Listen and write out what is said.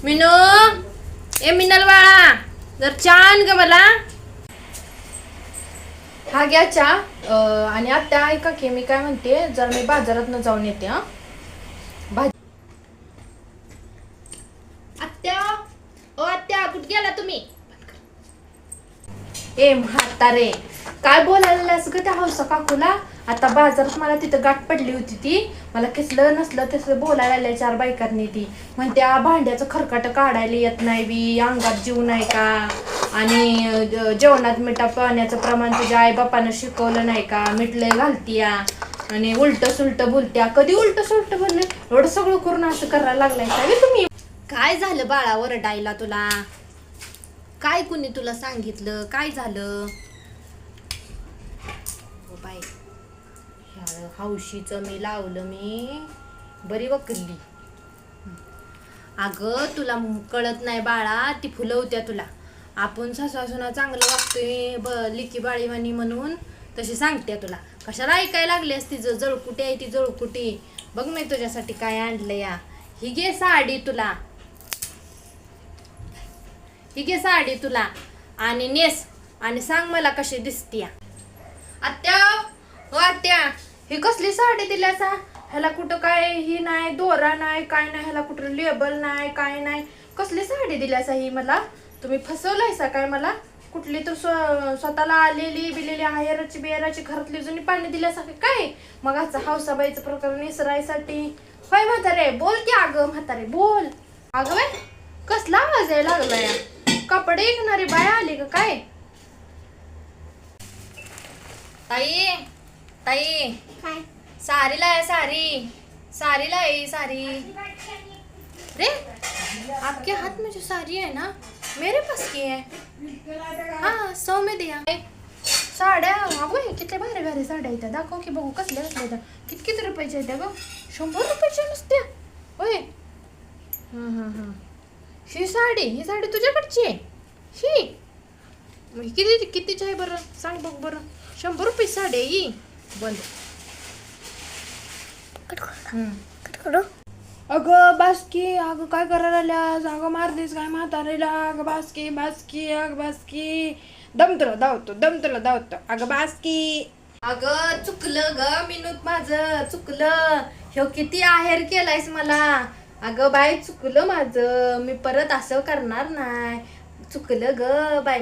मिनू ए मिनल बाळा जर छान ग मला हा घ्या चहा आणि आता ऐका की मी काय म्हणते जर मी बाजारात जाऊन येते हा आत्या ओ आत्या कुठे गेला तुम्ही ए म्हातारे काय बोलायलास ग त्या हौसा काकूला आता बाजारात मला तिथं गाठ पडली होती ती मला कसलं नसलं तसलं बोलायला आल्या चार बायकांनी ती म्हणत्या भांड्याचं खरकाट काढायला येत नाही बी अंगात जीव नाही का आणि जेवणात मिठा पाण्याचं प्रमाण तुझ्या आई बापानं शिकवलं नाही का मीठ लय घालतीया आणि उलट सुलट बोलत्या कधी उलट सुलट बोलले एवढं सगळं करून असं करायला लागलाय काय तुम्ही काय झालं बाळा ओरडायला तुला काय कुणी तुला सांगितलं काय झालं हो बाई ह्या हौशीचं मी लावलं मी बरी वकरली अगं तुला कळत नाही बाळा ती फुलवत्या तुला आपण सासूना चांगलं वागतोय लिकी बाळीवानी म्हणून तशी सांगते तुला कशाला ऐकायला लागलीस तिचं जळकुटी आहे ती जळकुटी बघ मी तुझ्यासाठी काय आणलं या ही घे साडी तुला ही घे साडी तुला आणि नेस आणि सांग मला कशी दिसतीया आत्या हो आत्या ही कसली साडी दिल्यासा ह्याला कुठं काय ही नाही दोरा नाही काय नाही ह्याला कुठं लेबल नाही काय नाही कसली साडी दिल्यासा ही मला तुम्ही फसवलायसा काय मला कुठली तर स्वतःला आलेली बिलेली आहेराची बिहाराची घरातली जुनी पाणी दिल्यासा काय मग आजचा हौसाबाईचं प्रकार निसरायसाठी होय म्हातारे बोल की अगं म्हातारे बोल अगं बाय कसला आवाज यायला लागलाय कपडे विकणारी बाया आली का काय ताई ताई काय सारीला आहे सारीला आहे सारी रे आपके हाथ में जो साड़ी है ना मेरे पास की है हाँ 100 में दिया साड्या अगो किती भारी भारी साड्या आहेत दाखव की बघू कसल्या कसल्या किती रुपयाच्या आहेत ग 100 रुपयाच्या नुसत्या होय ही साडी तुझ्याकडची आहे ही कितीची आहे बरं सांग बघ बरं 100 रुपये साडी आहे ही बंद अगं बासकी अगं काय करायला आल्यास अगं मारतेस काय म्हातारीला अगं बासकी अगं बासकी दम तुला धावतो अगं बासकी अगं चुकलं ग मिनूत माझं चुकलं ह्यो किती आहेर केलायस मला अगं बाई चुकलं माझं मी परत असं करणार नाही चुकलं ग बाई